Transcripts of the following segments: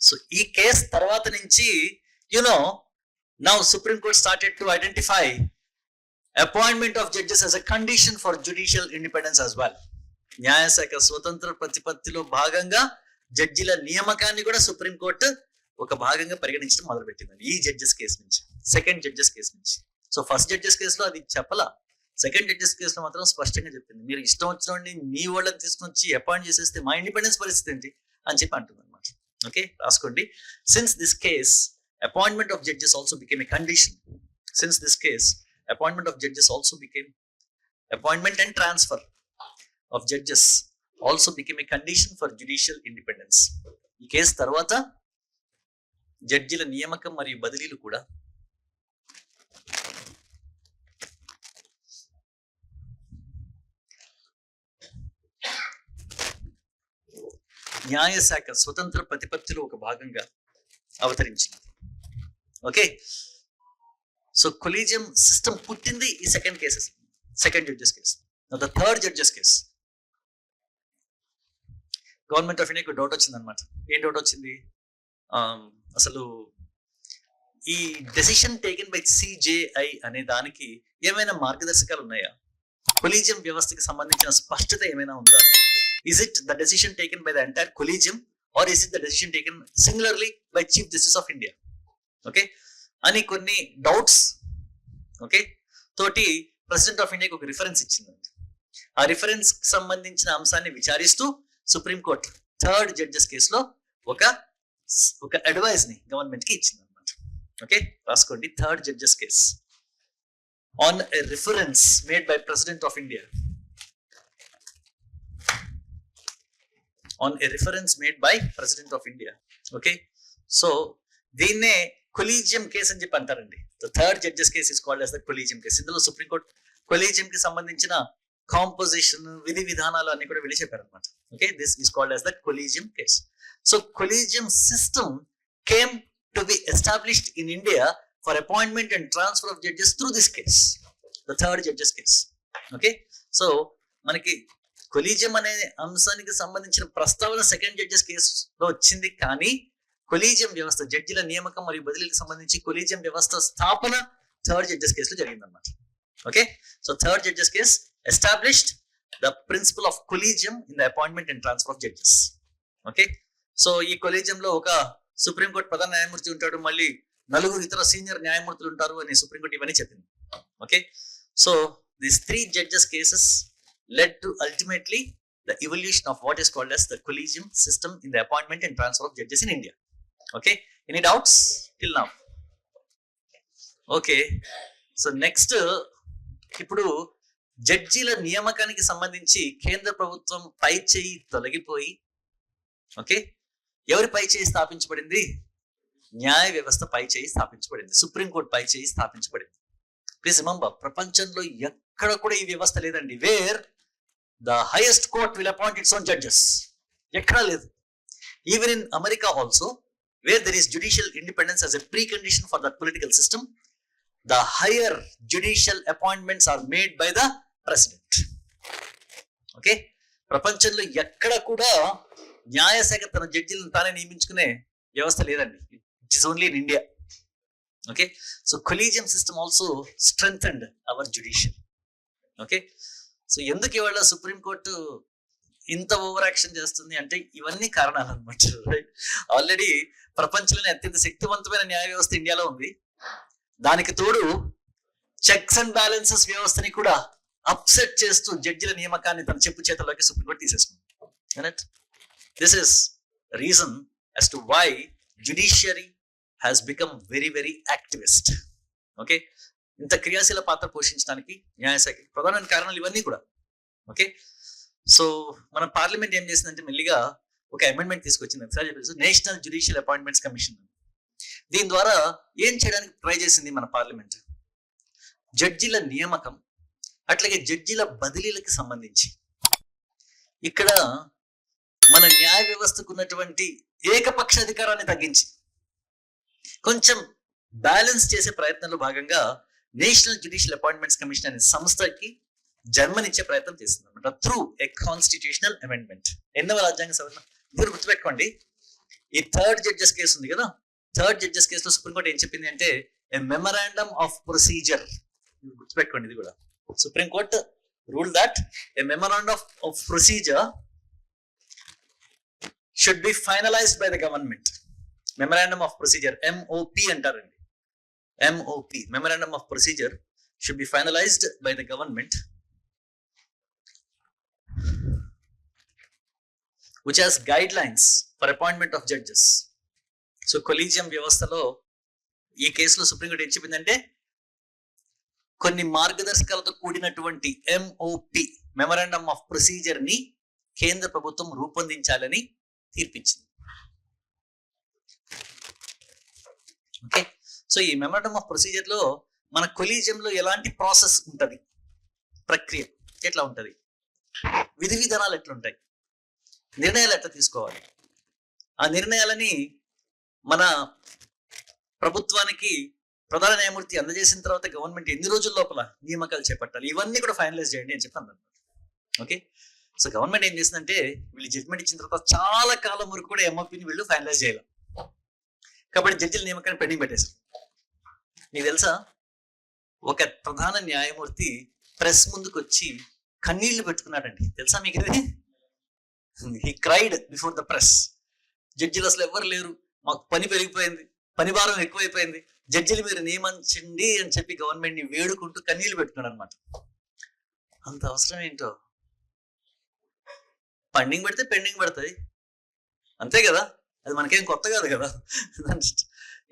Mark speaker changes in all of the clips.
Speaker 1: So ఈ case తర్వాత నుంచి now Supreme Court started to identify appointment of judges as a condition for judicial independence as well. న్యాయశాఖ స్వతంత్ర ప్రతిపత్తిలో భాగంగా జడ్జిల నియామకాన్ని కూడా సుప్రీంకోర్టు ఒక భాగంగా పరిగణించడం మొదలుపెట్టింది ఈ జడ్జెస్ కేసు నుంచి, సెకండ్ జడ్జెస్ కేసు నుంచి. సో ఫస్ట్ జడ్జెస్ కేసులో అది చెప్పలా, సెకండ్ జడ్జెస్ కేసులో మాత్రం స్పష్టంగా చెప్పింది, మీరు ఇష్టం వచ్చిన మీ వాళ్ళని తీసుకుని వచ్చి అపాయింట్ చేసేస్తే మా ఇండిపెండెన్స్ పరిస్థితి ఏంటి అని చెప్పి అంటుంది అనమాట. ఓకే, రాసుకోండి. Since this case appointment of judges also became a condition. Since this case, appointment of judges also became appointment and transfer of judges also became a condition for judicial independence. ఈ case తర్వాత జడ్జిల నియామకం మరియు బదిలీలు కూడా న్యాయశాఖ స్వతంత్ర ప్రతిపత్తిలో ఒక భాగంగా అవతరించింది. ఓకే, సో కొలీజియం సిస్టమ్ పుట్టింది ఈ second judges case. The third judges case government of ఇండియాకి డౌట్ వచ్చింది అనమాట. ఏం డౌట్ వచ్చింది? అసలు ఈ డెసిషన్ టేకెన్ బై సిజేఐ అనే దానికి ఏమైనా మార్గదర్శకాలు ఉన్నాయా? కొలీజియం వ్యవస్థకి సంబంధించిన స్పష్టత ఏమైనా ఉందా? Is it the decision taken by the entire collegium or is it the decision taken singularly by chief justice of India? Okay అని కొన్ని డౌట్స్ తోటి ప్రెసిడెంట్ ఆఫ్ ఇండియాకి ఒక రిఫరెన్స్ ఇచ్చిందండి. ఆ రిఫరెన్స్ కి సంబంధించిన అంశాన్ని విచారిస్తూ సుప్రీంకోర్టు థర్డ్ జడ్జెస్ కేసులో ఒక అడ్వైజ్ ని గవర్నమెంట్ కి ఇచ్చింది అనమాట. ఓకే, రాసుకోండి. Third judges case on a reference made by president of India okay, so దీన్నే కొలీజియం కేసు అని చెప్పి అంటారండి. The third judges case is called as the collegium case. ఇందులో సుప్రీంకోర్టు కొలీజియం కి సంబంధించిన కాంపోజిషన్, విధి విధానాలు అన్ని కూడా వెళ్ళి చెప్పారనమాట. Okay, this is called as the collegium case. So collegium system came to be established in India for appointment and transfer of judges through this case, the third judges case. Okay, so మనకి collegium అనే అంశానికి సంబంధించిన ప్రస్తావన second judges కేసులో వచ్చింది, కానీ collegium వ్యవస్థ, జడ్జిల నియామకం మరియు బదిలీకి సంబంధించి కొలీజియం వ్యవస్థ స్థాపన థర్డ్ జడ్జెస్ కేసులో జరిగిందన్నమాట. Okay, so third judges case established the principle of collegium in the appointment and transfer of judges. Okay, so ఈ కొలీజియంలో ఒక సుప్రీంకోర్టు ప్రధాన న్యాయమూర్తి ఉంటాడు, మళ్ళీ 4 ఇతర సీనియర్ న్యాయమూర్తులు ఉంటారు అని సుప్రీంకోర్టు ఇవన్నీ చెప్పింది. Okay, so these 3 judges cases led to ultimately the evolution of what is called as the collegium system in the appointment and transfer of judges in India. Okay, any doubts till now? Okay, so next ఇప్పుడు జడ్జీల నియామకానికి సంబంధించి కేంద్ర ప్రభుత్వం పై చేయి తొలగిపోయి ఎవరి పై చేయి స్థాపించబడింది? న్యాయ వ్యవస్థ పై చేయి స్థాపించబడింది, సుప్రీంకోర్టు పై చేయి స్థాపించబడింది. ప్లీజ్ రిమెంబర్, ప్రపంచంలో ఎక్కడ కూడా ఈ వ్యవస్థ లేదండి wear the highest court will appoint its own judges. ఎక్కడా లేదు. Even in America also, where there is judicial independence as a precondition for that political system, the higher judicial appointments are made by the president. Okay, ప్రపంచంలో ఎక్కడ కూడా న్యాయశాఖ తన జడ్జిలను తానే నియమించుకునే వ్యవస్థ లేదండి. It is only in India. Okay, so collegium system also strengthened our judiciary. Okay, so ఎందుకు ఇవాళ సుప్రీంకోర్టు ఇంత ఓవర్ యాక్షన్ చేస్తుంది అంటే ఇవన్నీ కారణాలు అనమాట. ఆల్రెడీ ప్రపంచంలోనే అత్యంత శక్తివంతమైన న్యాయ వ్యవస్థ ఇండియాలో ఉంది. దానికి తోడు చెక్స్ అండ్ బ్యాలెన్సెస్ వ్యవస్థని కూడా అప్సెట్ చేస్తూ జడ్జిల నియామకాన్ని తన చెప్పు చేతల్లోకి సుప్రీంకోర్టు తీసేసుకుంది. This is reason as to why judiciary has become very very activist. Okay, ఇంత క్రియాశీల పాత్ర పోషించడానికి న్యాయశాఖకి ప్రధాన కారణాలు ఇవన్నీ కూడా. ఓకే, సో మన పార్లమెంట్ ఏం చేసిందంటే మెల్లిగా ఒక అమెండ్మెంట్ తీసుకొచ్చింది, ఒకసారి చెప్పేసి నేషనల్ జ్యుడిషియల్ అపాయింట్మెంట్స్ కమిషన్. దీని ద్వారా ఏం చేయడానికి ట్రై చేసింది మన పార్లమెంట్? జడ్జిల నియామకం అట్లాగే జడ్జిల బదిలీలకు సంబంధించి ఇక్కడ మన న్యాయ వ్యవస్థకు ఉన్నటువంటి ఏకపక్ష అధికారాన్ని తగ్గించి కొంచెం బ్యాలెన్స్ చేసే ప్రయత్నంలో భాగంగా నేషనల్ జ్యుడిషియల్ అపాయింట్మెంట్స్ కమిషన్ అనే సంస్థకి జన్మని ఇచ్చే ప్రయత్నం చేసింది అనమాట త్రూ ఏ కాన్స్టిట్యూషనల్ అమెండ్మెంట్. ఎన్నవ రాజ్యాంగ సవరణ? మీరు గుర్తుపెట్టుకోండి, ఈ థర్డ్ జడ్జెస్ కేసు ఉంది కదా, థర్డ్ జడ్జెస్ కేసులో సుప్రీంకోర్టు ఏం చెప్పింది అంటే ఏ మెమరాండమ్ ఆఫ్ ప్రొసీజర్. గుర్తుపెట్టుకోండి ఇది కూడా. Supreme Court rule that a memorandum of procedure should be finalized by the government. Memorandum of procedure MOP అంటారండి. MOP, memorandum of procedure should be finalized by the government which has guidelines for appointment of judges. So collegium వ్యవస్థలో ఈ కేసులో supreme court ఏం చెప్పిందంటే కొన్ని మార్గదర్శకాలతో కూడినటువంటి MOP, memorandum of procedure ని కేంద్ర ప్రభుత్వం రూపొందించాలని తీర్పిచ్చింది. ఓకే, సో ఈ మెమరాండమ్ ఆఫ్ ప్రొసీజర్ లో మన కొలీజియంలో ఎలాంటి ప్రాసెస్ ఉంటది, ప్రక్రియ ఎట్లా ఉంటది, విధి విధానాలు ఎట్లుంటాయి, నిర్ణయాలు ఎట్లా తీసుకోవాలి, ఆ నిర్ణయాలని మన ప్రభుత్వానికి ప్రధాన న్యాయమూర్తి అందజేసిన తర్వాత గవర్నమెంట్ ఎన్ని రోజుల లోపల నియామకాలు చేపట్టాలి, ఇవన్నీ కూడా ఫైనలైజ్ చేయండి అని చెప్పాను. ఓకే, సో గవర్నమెంట్ ఏం చేసిందంటే వీళ్ళు జడ్జిమెంట్ ఇచ్చిన తర్వాత చాలా కాలం వరకు కూడా MOPని వీళ్ళు ఫైనలైజ్ చేయాలి. కాబట్టి జడ్జిల నియామకాన్ని పెండింగ్ పెట్టేశారు. మీకు తెలుసా, ఒక ప్రధాన న్యాయమూర్తి ప్రెస్ ముందుకు వచ్చి కన్నీళ్లు పెట్టుకున్నాడండి. తెలుసా మీకు ఇది? He cried before the press. జడ్జిలు అసలు ఎవరు లేరు, మాకు పని పెరిగిపోయింది, పని భారం ఎక్కువైపోయింది, జడ్జిలు మీరు నియమించండి అని చెప్పి గవర్నమెంట్ ని వేడుకుంటూ కన్నీళ్లు పెట్టుకున్నాడు అనమాట. అంత అవసరం ఏంటో, పెండింగ్ పెడితే పెండింగ్ పడుతుంది అంతే కదా, అది మనకేం కొత్త కాదు కదా.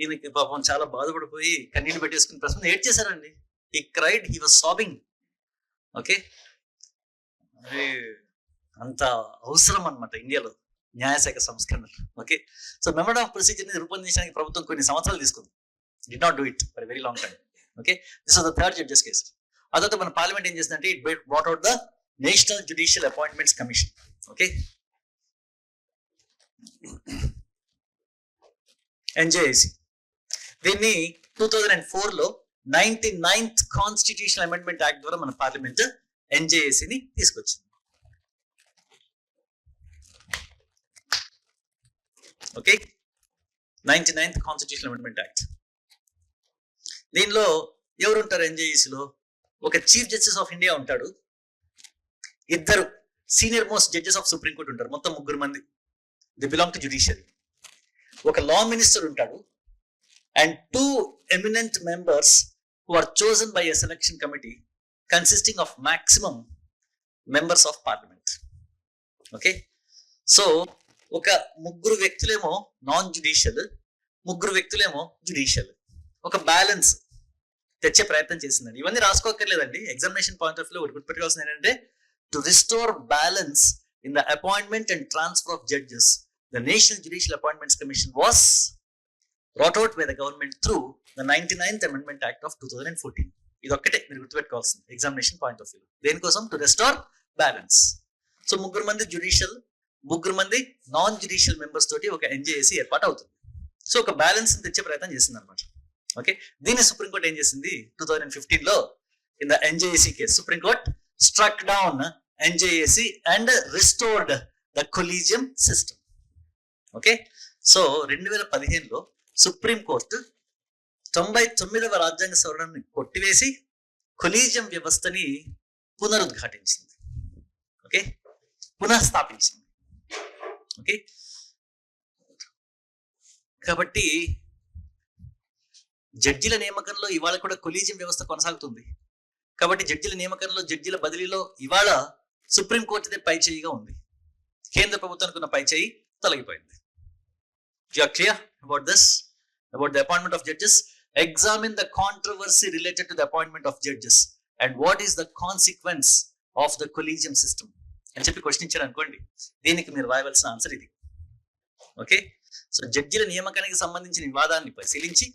Speaker 1: ఈయనకి పాపం చాలా బాధపడిపోయి కన్నీళ్ళు పెట్టేసుకుని ప్రశ్న ఏడ్ చేశారండి. He cried, he was sobbing. Okay, అంత అవసరం అనమాట ఇండియాలో న్యాయశాఖ సంస్కరణలు. Okay, so memorandum of procedure ని రూపొందించడానికి ప్రభుత్వం కొన్ని సంవత్సరాలు తీసుకుంది. Did not do it for very long time. Okay, this was the third judges case. ఆ తర్వాత మన పార్లమెంట్ ఏం చేసిందంటే it brought out the national judicial appointments commission. Okay, NJAC. దీన్ని 2004లో 99th కాన్స్టిట్యూషనల్ అమెండ్మెంట్ యాక్ట్ ద్వారా మన పార్లమెంట్ NJAC ని తీసుకొచ్చింది. Okay, 99th constitutional amendment act. దీనిలో ఎవరు ఉంటారు NJAC లో? ఒక చీఫ్ జస్టిస్ ఆఫ్ ఇండియా ఉంటాడు, ఇద్దరు senior most judges of supreme court ఉంటారు, మొత్తం 3 మంది. They belong to judiciary. ఒక లా మినిస్టర్ ఉంటాడు and 2 eminent members who are chosen by a selection committee consisting of maximum members of parliament. Okay, so ఒక 3 వ్యక్తులేమో non judicial, 3 వ్యక్తులేమో judicial. ఒక balance తెచ్చే ప్రయత్నం చేసిందండి. ఇవన్నీ రాసుకోక్కర్లేదండి, ఎగ్జామినేషన్ పాయింట్ ఆఫ్ వ్యూ గుర్తుపెట్టుకోవాల్సింది ఏంటంటే to restore balance in the appointment and transfer of judges, the National Judicial Appointments Commission was brought out by the government through the 99th Amendment Act of 2014. ఇది ఒక్కటే మీరు గుర్తుపెట్టుకోవాల్సింది examination point of view. దేనికోసం? To restore balance. So 3 మంది judicial, 3 మంది non judicial members తోటి ఒక NJAC ఏర్పాటు అవుతుంది. సో ఒక బ్యాలెన్స్ తెచ్చే ప్రయత్నం చేసింది అనమాట. ఓకే, దీన్ని సుప్రీంకోర్టు ఏం చేసింది 2015లో in the NJAC case. Supreme Court struck down NJAC and restored the collegium system. Okay, so 2015లో సుప్రీంకోర్టు 99వ రాజ్యాంగ సవరణని కొట్టివేసి కొలీజియం వ్యవస్థని పునరుద్ఘాటించింది. ఓకే, పునఃస్థాపించింది. ఓకే, కాబట్టి జడ్జిల నియామకంలో ఇవాళ కూడా కొలీజియం వ్యవస్థ కొనసాగుతుంది. కాబట్టి జడ్జిల నియామకంలో, జడ్జిల బదిలీలో ఇవాళ సుప్రీంకోర్టుదే పై చేయిగా ఉంది. కేంద్ర ప్రభుత్వానికి ఉన్న పై చేయి తొలగిపోయింది. You are clear about this, about the appointment of judges? Examine the controversy related to the appointment of judges and what is the consequence of the collegium system అని చెప్పి క్వశ్చన్ ఇచ్చారు అనుకోండి, దీనికి మీరు రాయవలసిన ఆన్సర్ ఇది. ఓకే, సో జడ్జిల నియామకానికి సంబంధించిన వివాదాన్ని పరిశీలించి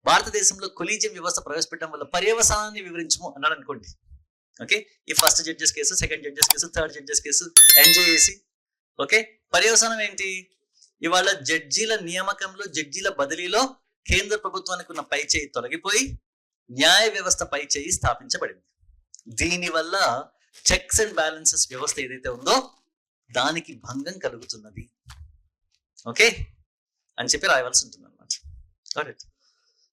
Speaker 1: భారతదేశంలో కొలీజియం వ్యవస్థ ప్రవేశపెట్టడం వల్ల పర్యవసానాన్ని వివరించము అన్నాడు అనుకోండి. ఓకే, ఈ first judges case, second judges case, third judges case, NJAC. Okay, పర్యవసానం ఏంటి? ఇవాళ జడ్జీల నియామకంలో, జడ్జీల బదిలీలో కేంద్ర ప్రభుత్వానికి ఉన్న పై చేయి తొలగిపోయి న్యాయ వ్యవస్థ పై చేయి స్థాపించబడింది. దీనివల్ల చెక్స్ అండ్ బ్యాలెన్సెస్ వ్యవస్థ ఏదైతే ఉందో దానికి భంగం కలుగుతున్నది. ఓకే అని చెప్పి రాయవలసి ఉంటుంది అనమాట.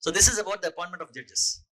Speaker 1: So this is about the appointment of judges.